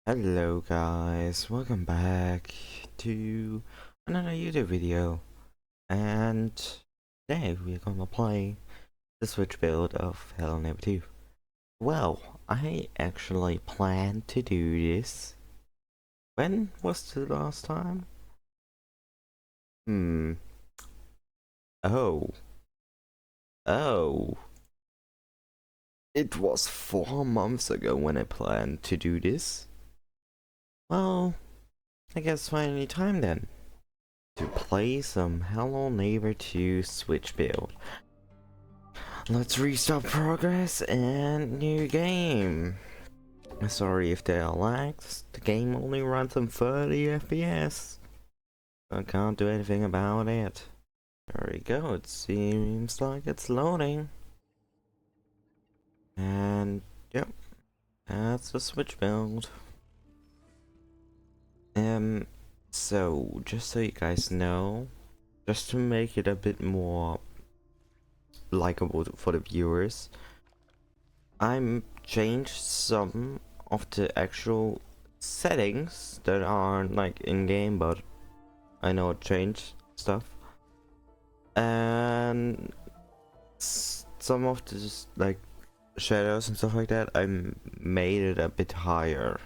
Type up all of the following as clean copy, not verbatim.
Hello guys, welcome back to another YouTube video, and today we're gonna play the Switch build of HN2. Well, I actually planned to do this. When was the last time? Hmm. Oh. Oh. It was 4 months ago when I planned to do this. Well, I guess finally time then to play some Hello Neighbor 2 Switch build. Let's restart progress and new game. Sorry if there are lags. The game only runs on 30 FPS. I can't do anything about it. There we go. It seems like it's loading. And yep, that's the Switch build. So just so you guys know, just to make it a bit more likable for the viewers, I'm changed some of the actual settings that aren't like in game, but I know it changed stuff, and some of the like shadows and stuff like that I made it a bit higher,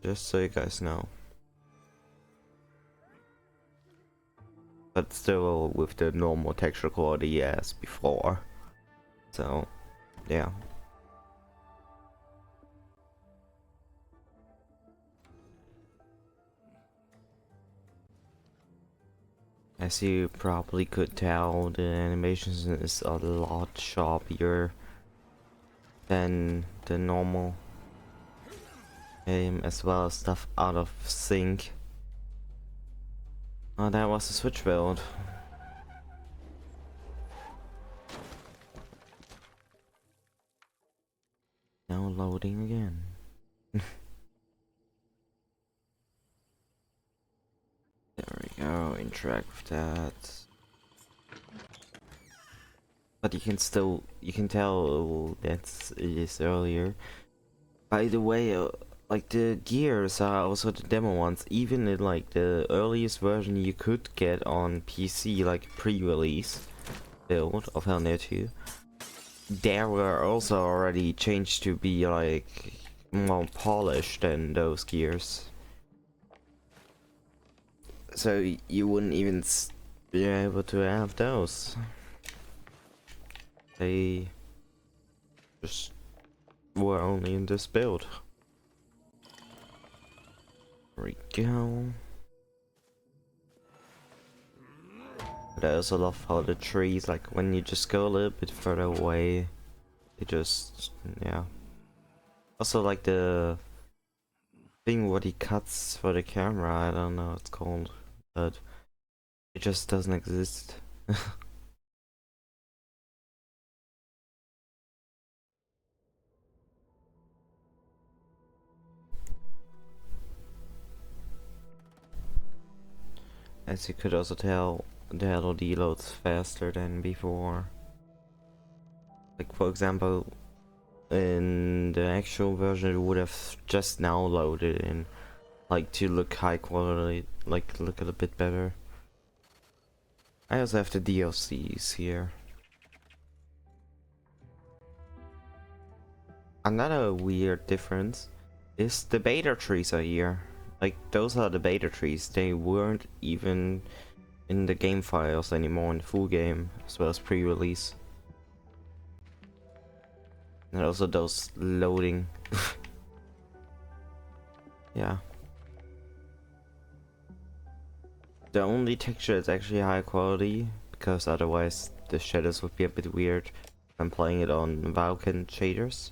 just so you guys know, but still with the normal texture quality as before. So yeah. As you probably could tell, the animations is a lot sharper than the normal game, as well as stuff out of sync. Oh, that was the Switch build. Now loading again. There we go, interact with that. But you can tell that it is earlier. By the way, like the gears are also the demo ones. Even in like the earliest version you could get on PC, like pre-release build of HN2, there were also already changed to be like more polished than those gears. So you wouldn't even be able to have those. They just were only in this build. There we go. But I also love how the trees, like when you just go a little bit further away, they just, yeah. Also like the thing what he cuts for the camera, I don't know what it's called, but it just doesn't exist. As you could also tell, the LOD loads faster than before. Like for example, in the actual version it would have just now loaded in, like to look high quality, like look a bit better. I also have the DLCs here. Another weird difference is the beta trees are here. Like those are the beta trees. They weren't even in the game files anymore in the full game, as well as pre-release. And also those loading. Yeah. The only texture is actually high quality, because otherwise the shadows would be a bit weird. I'm playing it on Vulkan shaders.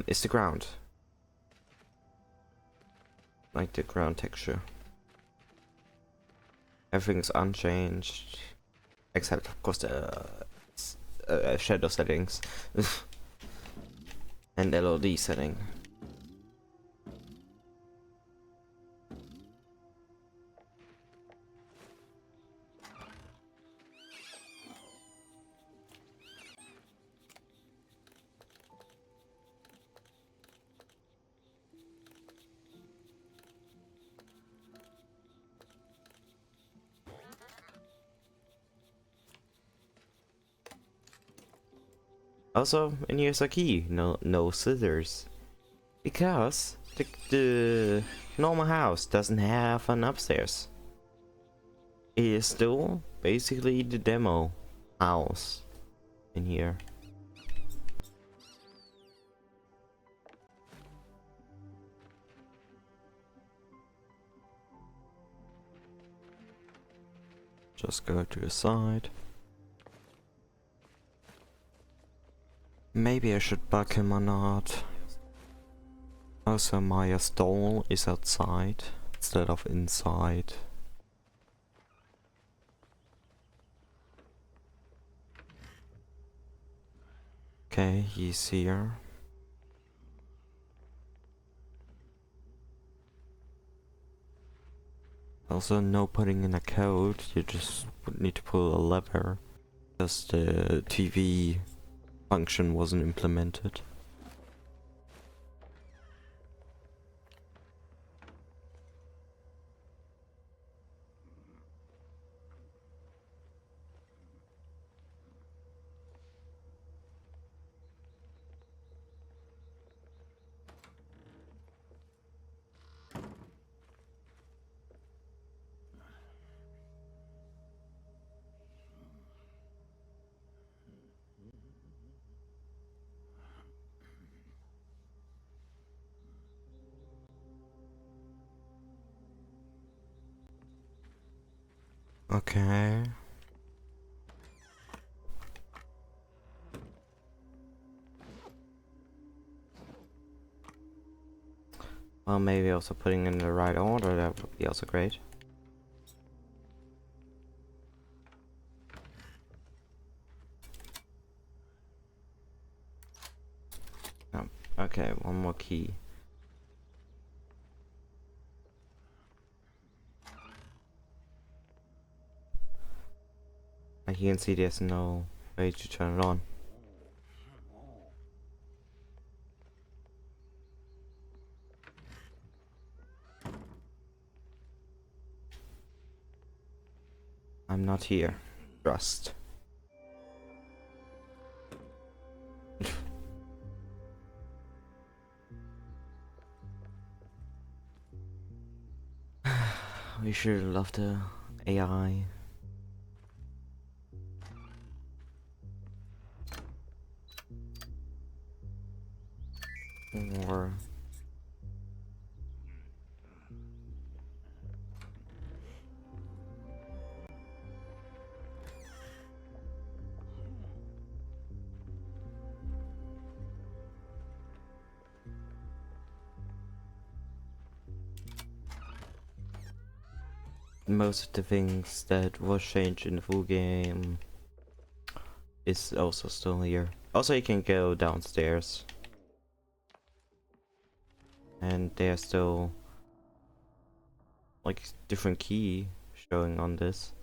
Is the ground. Like the ground texture. Everything's unchanged. Except of course the shadow settings. And LOD setting. Also, and here's a key. No scissors. Because the normal house doesn't have an upstairs. It is still basically the demo house in here. Just go to the side. Maybe I should bug him or not. Also, Maya's doll is outside instead of inside. Okay, he's here. Also, no putting in a code, you just would need to pull a lever because the TV function wasn't implemented. Okay. Well, maybe also putting in the right order, that would be also great. Oh, okay, one more key. Like you can see there's no way to turn it on. I'm not here. Trust. We should love the AI. Or most of the things that was changed in the full game is also still here. Also, you can go downstairs. And there's still like different key showing on this.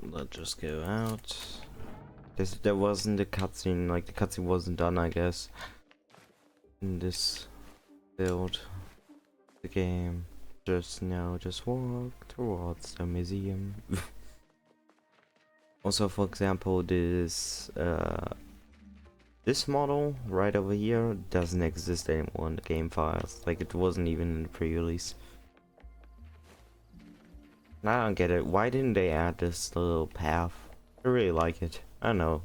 Let's just go out. There wasn't a cutscene, like the cutscene wasn't done, I guess, in this build the game. Just now, just walk towards the museum. Also, for example, this model right over here doesn't exist anymore in the game files. Like, it wasn't even in the pre-release. I don't get it. Why didn't they add this little path? I really like it. I don't know.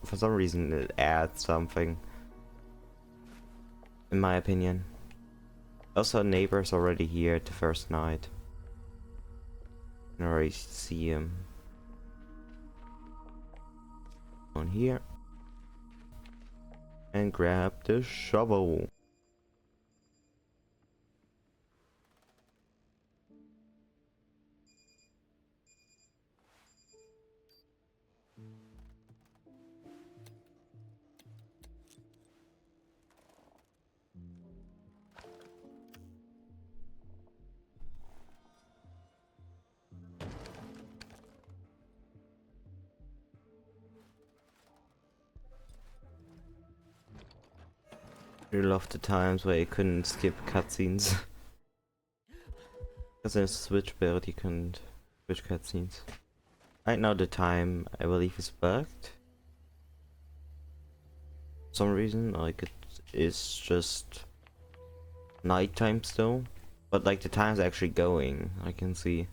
For some reason, it adds something. In my opinion. Also, neighbor's already here at the first night. I can already see him. On here. And grab the shovel. I love the times where you couldn't skip cutscenes. Because in Switch build you can switch cutscenes. Right now the time I believe is bugged. For some reason, like it is just nighttime still. But like the time's actually going, I can see.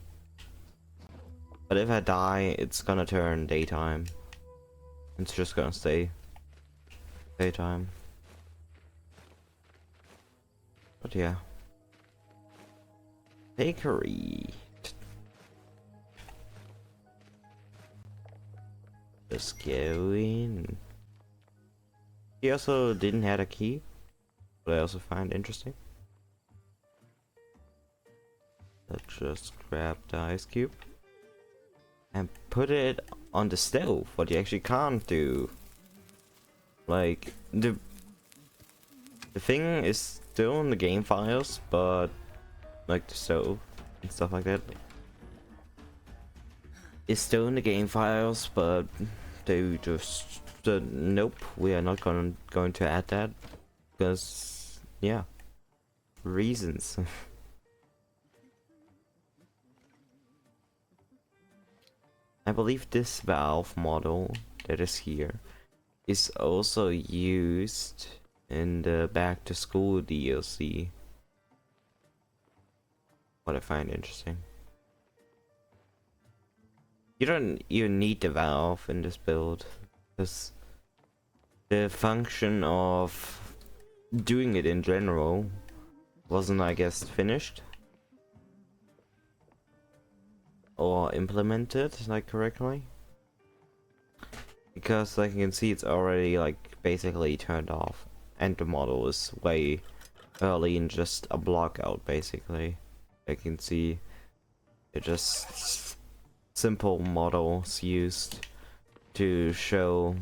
But if I die, it's gonna turn daytime. It's just gonna stay daytime. But yeah. Bakery. Just go in. He also didn't have a key, but I also find interesting. Let's just grab the ice cube and put it on the stove. What you actually can't do. Like the thing is still in the game files, but like the stove and stuff like that is still in the game files, but they just nope, we are not going to add that because yeah, reasons. I believe this valve model that is here is also used in the Back to School DLC. What I find interesting. You don't even need the valve in this build, because the function of doing it in general wasn't, I guess, finished or implemented like correctly, because like you can see it's already like basically turned off and the model is way early in just a block out basically. I can see it just simple models used to show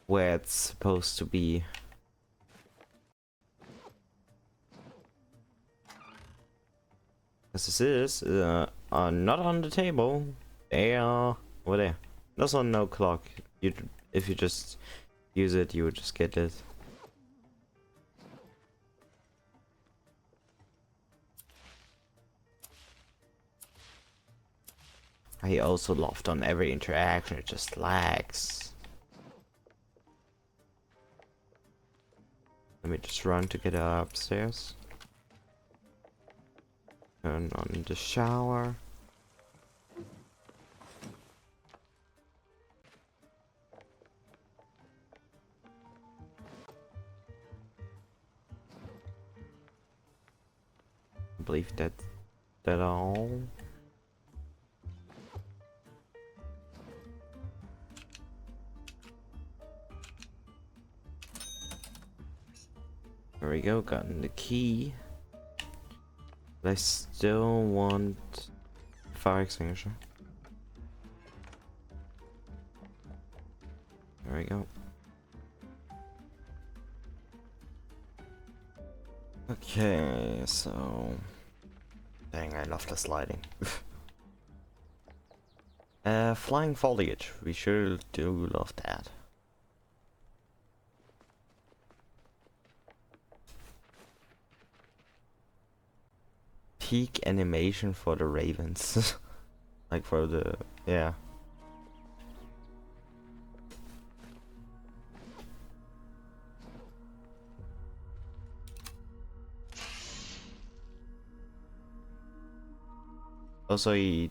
where it's supposed to be. As this is not on the table. They are over there. There's on no clock. You, if you just use it, you would just get it. I also laughed on every interaction. It just lags. Let me just run to get upstairs. Turn on the shower. I believe that all. There we go, gotten the key. But I still want fire extinguisher. There we go. Okay, so dang, I love the sliding. Flying foliage. We sure do love that. Peak animation for the ravens. Like for the, yeah. Also, he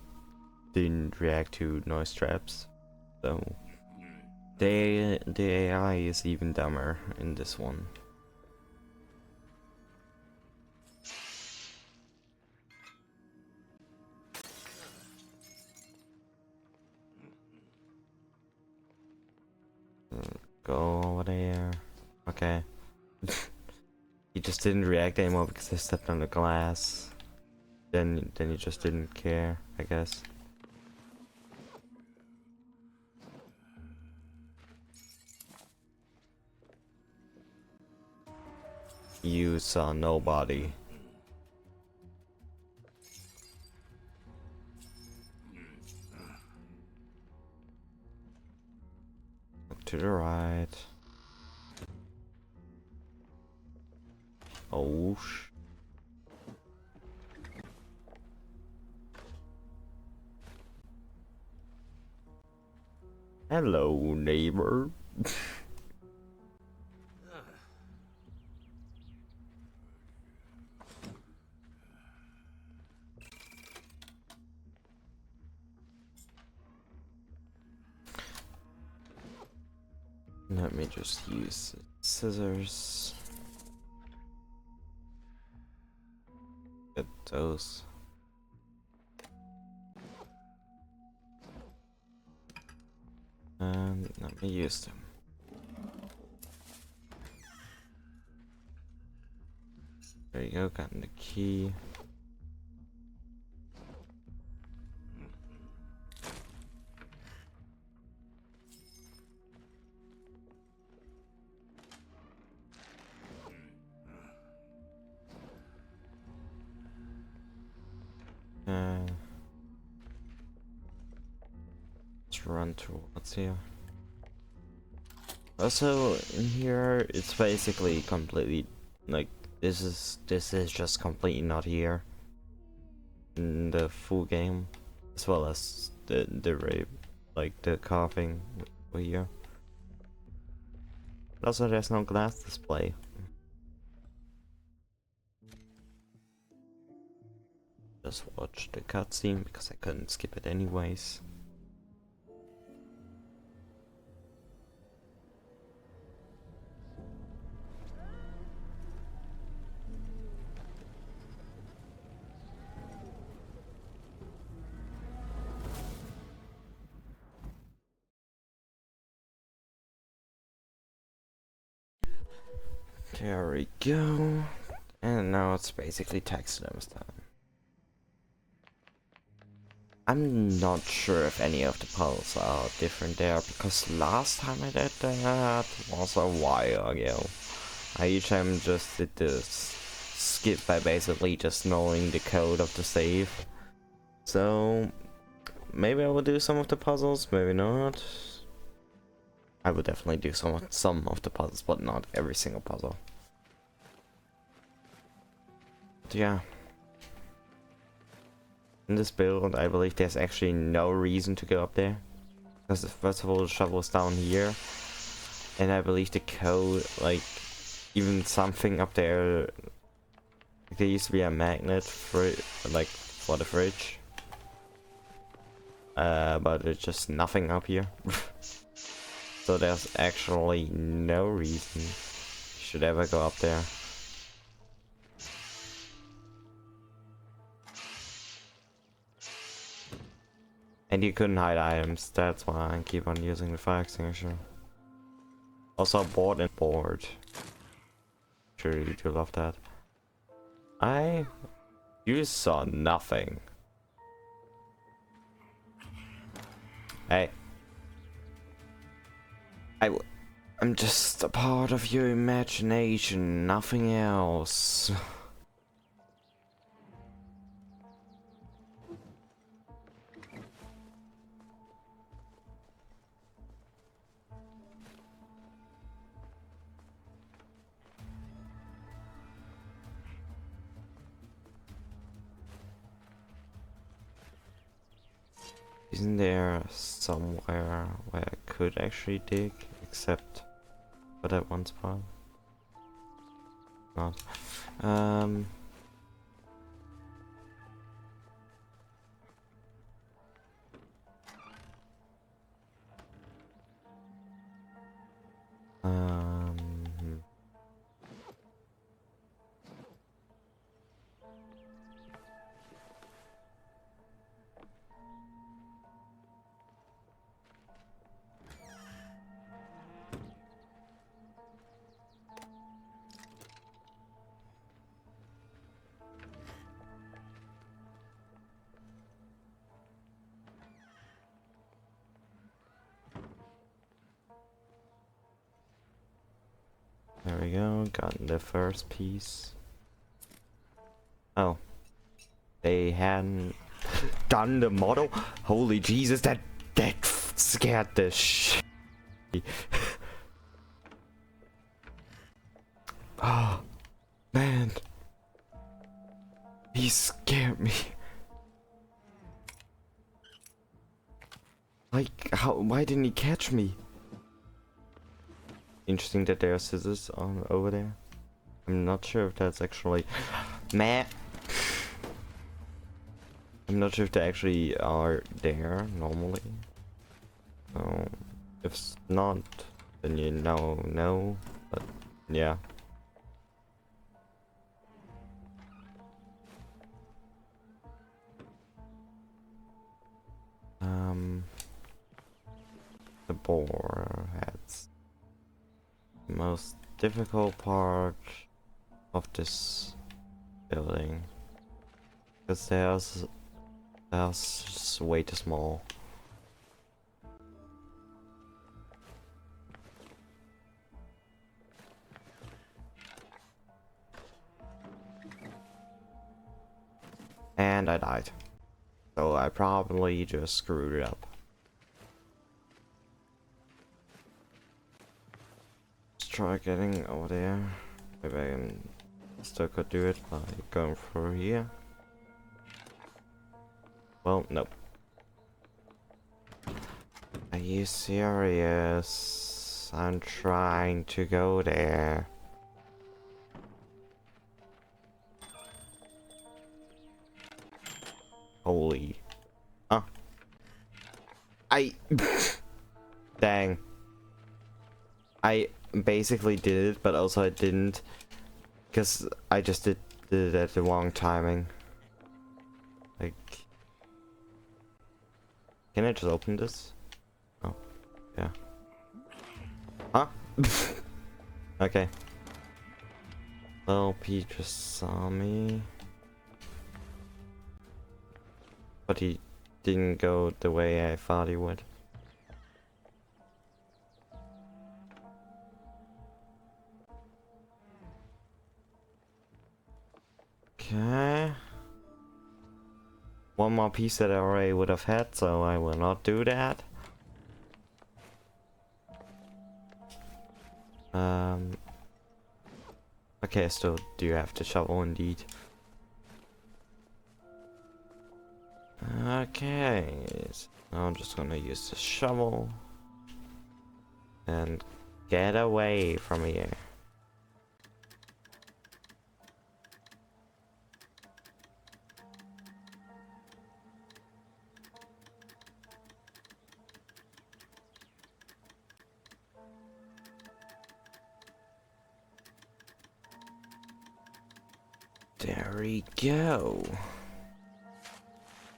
didn't react to noise traps, so the AI is even dumber in this one. Go over there. Okay. He just didn't react anymore because I stepped on the glass. Then he just didn't care, I guess. You saw nobody. Look to the right. Oh Hello, neighbor. Let me just use scissors. Get those. And let me use them. There you go, got the key. Let's run towards here. Also, in here, it's basically completely like this is just completely not here in the full game, as well as the rape, like the carving over here. But also, there's no glass display. Just watch the cutscene because I couldn't skip it anyways. There we go. And now it's basically taxidermist time. I'm not sure if any of the puzzles are different there, because last time I did that was a while ago. I each time just did this skip by basically just knowing the code of the save. So maybe I will do some of the puzzles, maybe not. I would definitely do some of the puzzles, but not every single puzzle. But yeah. In this build, I believe there's actually no reason to go up there. Because first of all, the shovel is down here. And I believe the code, like, even something up there, like, there used to be a magnet for, like, for the fridge. But there's just nothing up here. So there's actually no reason you should ever go up there. And you couldn't hide items, that's why I keep on using the fire extinguisher. Also board and board. Sure you do love that. You saw nothing. Hey. I'm just a part of your imagination, nothing else. Isn't there somewhere where I could actually dig, except for that one spot? Not. Um, hmm. There we go, got the first piece. Oh. They hadn't done the model? Holy Jesus, that scared the shit. Oh, man. He scared me. Like, why didn't he catch me? Interesting that there are scissors on over there. I'm not sure if that's actually... Meh! I'm not sure if they actually are there normally. So, if it's not, then you know, no. But, yeah. The boar heads. The most difficult part of this building. Because there's just way too small. And I died. So I probably just screwed it up. Let's try getting over there. Maybe I can still could do it by going through here. Well, nope. Are you serious? I'm trying to go there. Holy. Oh. Dang. I basically did it, but also I didn't. Because I just did it at the wrong timing. Like... Can I just open this? Oh. Yeah. Huh? Okay. Well, Pete just saw me. But he didn't go the way I thought he would. Okay. One more piece that I already would have had, so I will not do that. Okay, I still do have to shovel indeed. Okay, so I'm just gonna use the shovel and get away from here. There we go.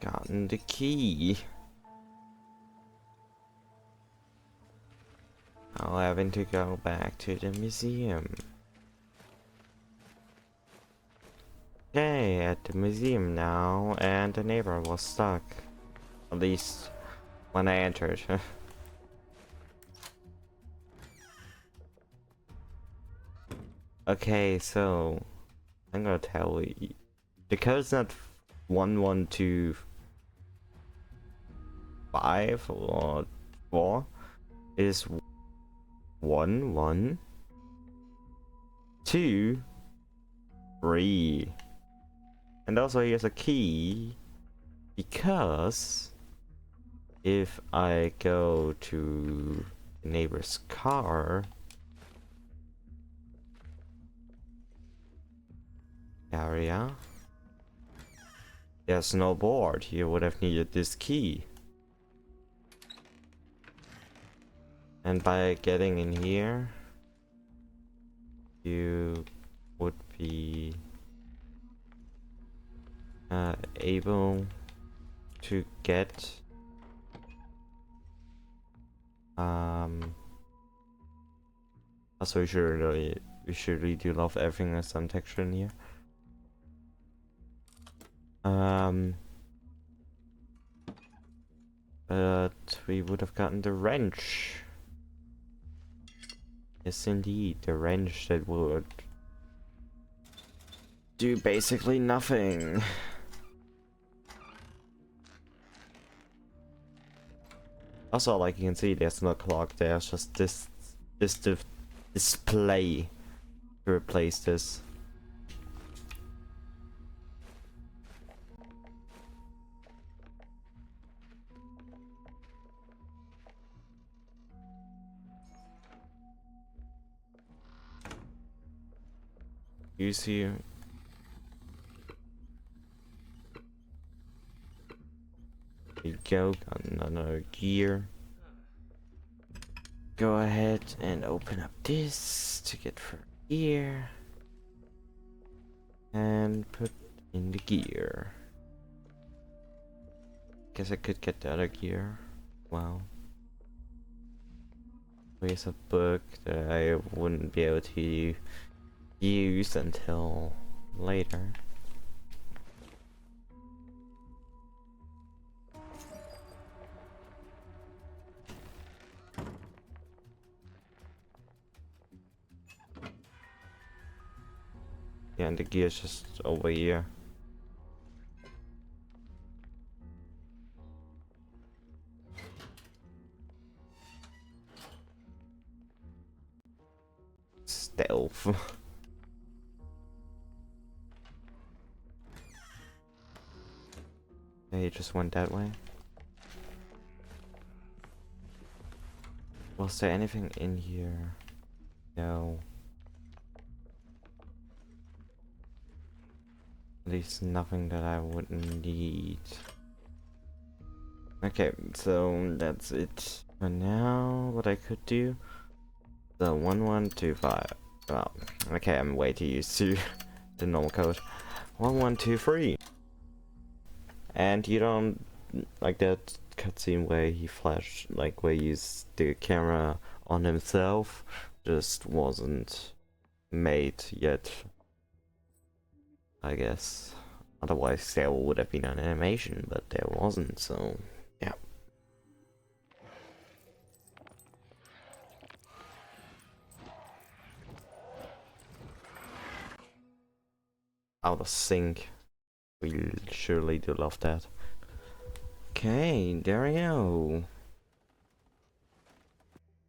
Gotten the key. Now having to go back to the museum. Okay, at the museum now, and the neighbor was stuck. At least when I entered. Okay, so I'm gonna tell you, the code's not 1125 or 4. It is 1123. And also here's a key, because if I go to the neighbor's car area, there's no board. You would have needed this key. And by getting in here, you would be able to get also we should really do love everything with some texture in here. But we would have gotten the wrench. Yes, indeed, the wrench that would do basically nothing. Also, like you can see, there's no clock. There's just this display to replace this. use here. There you go, got another gear. Go ahead and open up this to get for gear. And put in the gear. Guess I could get the other gear. Wow. Here's a book that I wouldn't be able to use until later. Yeah, and the gear's just over here. Stealth. They just went that way. Was there anything in here? No. At least nothing that I wouldn't need. Okay, so that's it for now. What I could do. So 1125. Well, okay, I'm way too used to the normal code. 1123. And you don't like that cutscene where he flashed, like where he used the camera on himself, just wasn't made yet, I guess. Otherwise there would have been an animation, but there wasn't, so yeah. Out of sync. We surely do love that. Okay, there we go.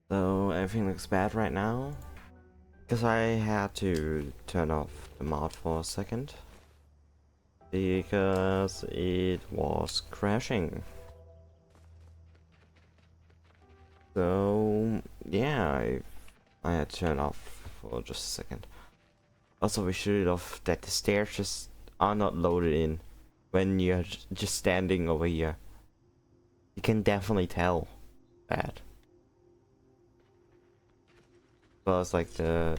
So everything looks bad right now. Because I had to turn off the mod for a second. Because it was crashing. So yeah, I had to turn off for just a second. Also, we should have that the stairs just are not loaded in when you're just standing over here. You can definitely tell that. Well, it's like the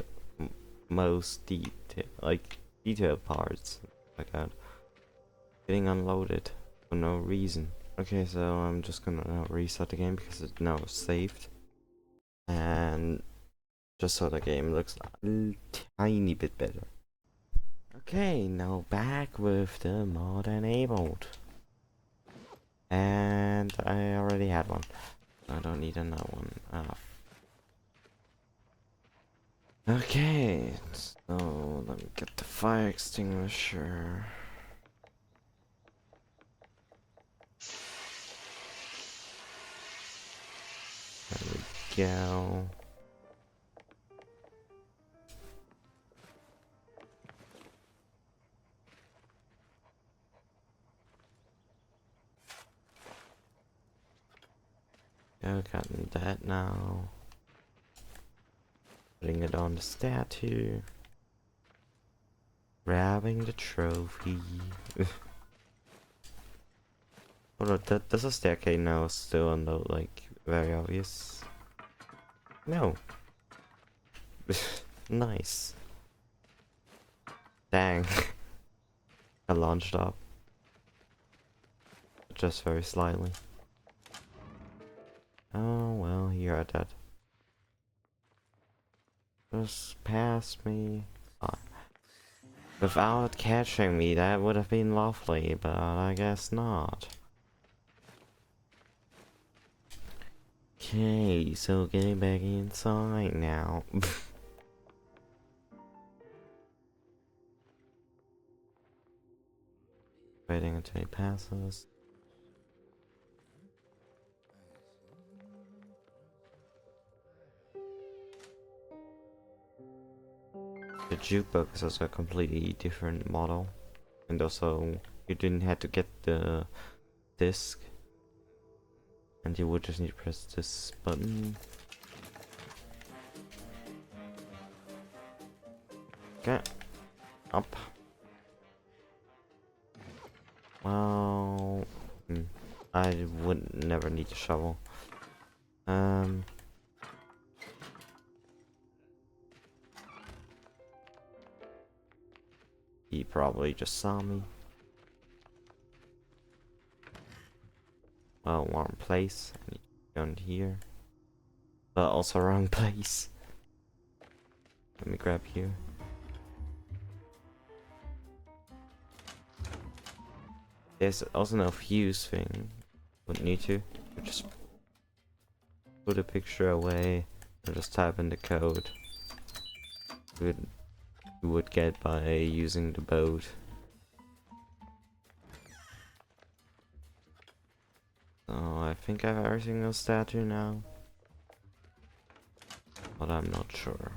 most detailed parts like that getting unloaded for no reason. Okay, so I'm just gonna reset the game because it's now saved, and just so the game looks a tiny bit better. Okay, now back with the mod enabled. And I already had one. I don't need another one. Okay, so let me get the fire extinguisher. There we go. Gotten that now. Putting it on the statue. Grabbing the trophy. Hold on, there's a staircase now still on the, like, very obvious. No. Nice. Dang. I launched up. Just very slightly. Oh well, you're dead. Just pass me. Without catching me, that would have been lovely, but I guess not. Okay, so getting back inside now. Waiting until he passes. The jukebox is also a completely different model, and also you didn't have to get the disc, and you would just need to press this button. Okay, Up. Well, I would never need a shovel. He probably just saw me. Oh, wrong place. I need to go in here. But also wrong place. Let me grab you. There's also no fuse thing. Wouldn't need to. Just put a picture away and just type in the code. You would get by using the boat. So I think I have every single statue now. But I'm not sure.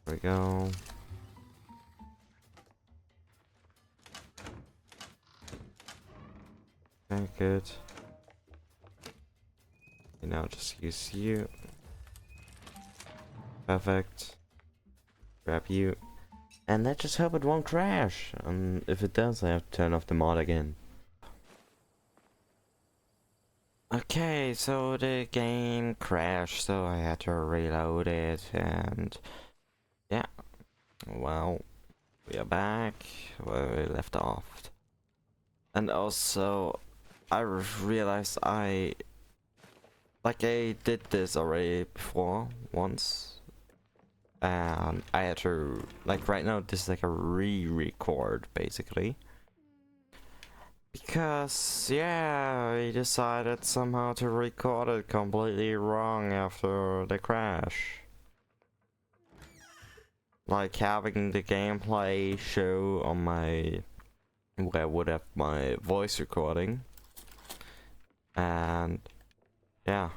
There we go. Okay, good. And now just use you. Perfect. Grab you. And let's just hope it won't crash. And if it does, I have to turn off the mod again. Okay, so the game crashed, so I had to reload it, and yeah, well, we are back where we left off. And also, I realized I did this already before, once, and I had to, right now, this is like a re-record, basically. Because, yeah, we decided somehow to record it completely wrong after the crash. Like having the gameplay show on my, where I would have my voice recording. And, yeah.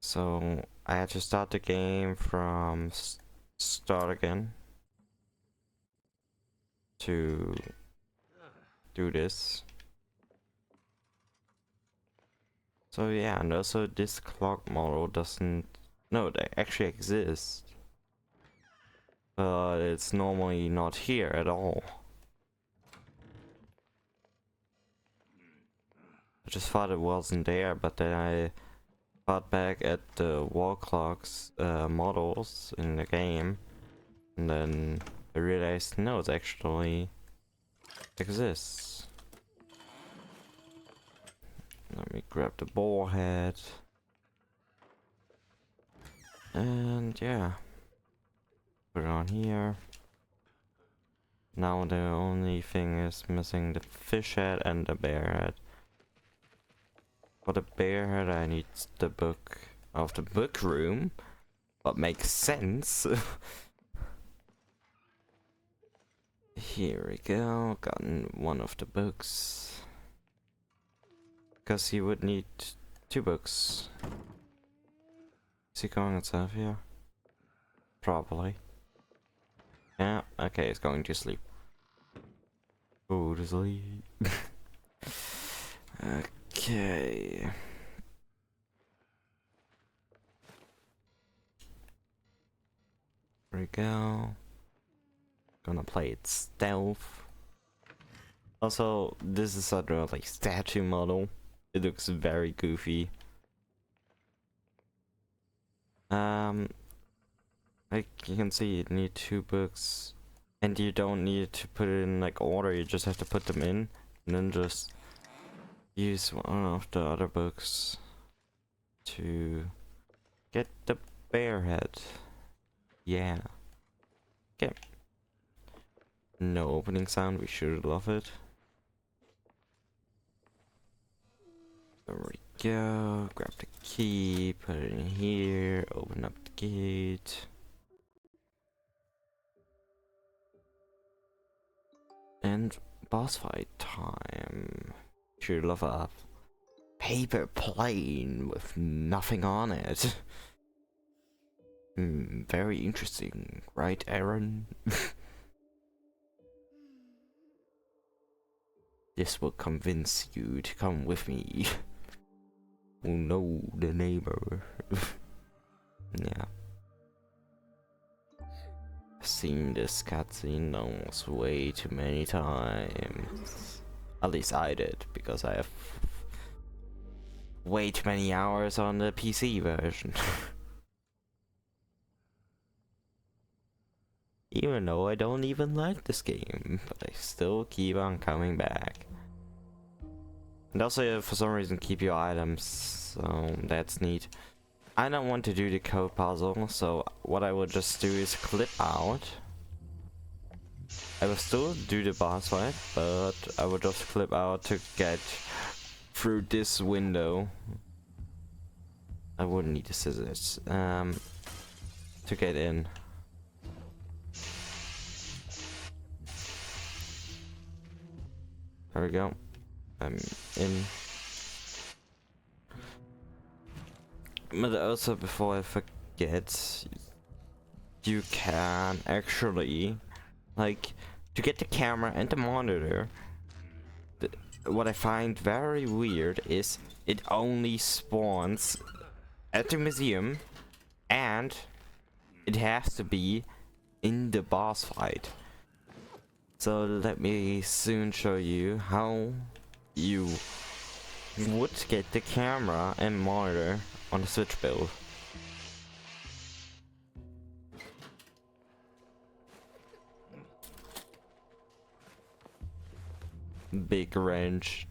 So, I had to start the game from start again. To do this. So yeah, and also this clock model doesn't, no, they actually exist, but it's normally not here at all. I just thought it wasn't there, but then I thought back at the wall clocks models in the game, and then I realized no, it actually exists. Let me grab the ball head. And yeah. Put it on here. Now the only thing is missing the fish head and the bear head. For the bear head I need the book of the book room. What makes sense. Here we go. Gotten one of the books. Because he would need 2 books. Is he going inside here? Probably. Yeah, okay, he's going to sleep. Go to sleep. Okay. There we go. Gonna play it stealth. Also, this is sort of like statue model. It looks very goofy. Like you can see, you need 2 books, and you don't need to put it in like order. You just have to put them in, and then just use one of the other books to get the bear head. Yeah. Okay. No opening sound. We should love it. There we go. Grab the key, put it in here, open up the gate. And boss fight time. Should love a paper plane with nothing on it. Very interesting, right, Aaron? This will convince you to come with me. Oh no, the neighbor. Yeah. I've seen this cutscene almost way too many times. At least I did, because I have way too many hours on the PC version. Even though I don't even like this game, but I still keep on coming back. And also, for some reason, keep your items, so that's neat. I don't want to do the code puzzle, so what I will just do is clip out. I will still do the boss fight, but I will just clip out to get through this window. I wouldn't need the scissors to get in. There we go. I'm in. But also, before I forget, you can actually, like, to get the camera and the monitor, what I find very weird is it only spawns at the museum, and it has to be in the boss fight. So let me soon show you how you would get the camera and monitor on the Switch build. Big range.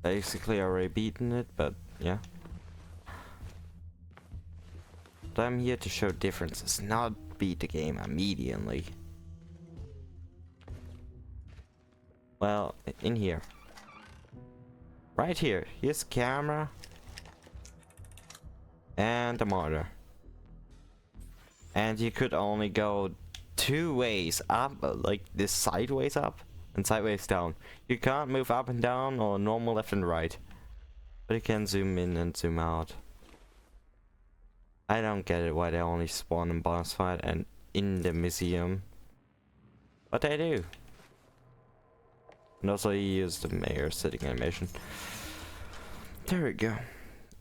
Basically already beaten it, but yeah. But I'm here to show differences, not beat the game immediately. Well, in here. Right here. Here's the camera. And the monitor. And you could only go 2 ways up, like this sideways up and sideways down. You can't move up and down or normal left and right. But you can zoom in and zoom out. I don't get it why they only spawn in boss fight and in the museum. But they do. And also he used the mayor sitting animation. There we go.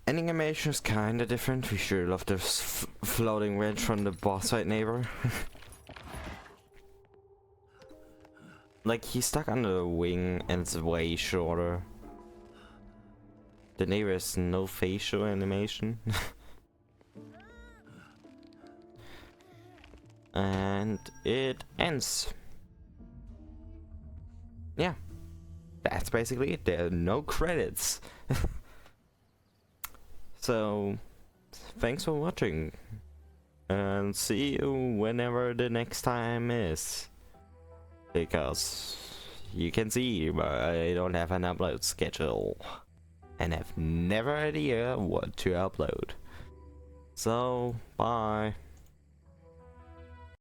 Ending animation is kinda different. We sure love this floating wedge from the boss fight neighbor. Like, he's stuck under the wing and it's way shorter. The neighbor has no facial animation. And it ends. Yeah. That's basically it. There are no credits. So, thanks for watching. And see you whenever the next time is. Because you can see I don't have an upload schedule. And have never idea what to upload. So, bye.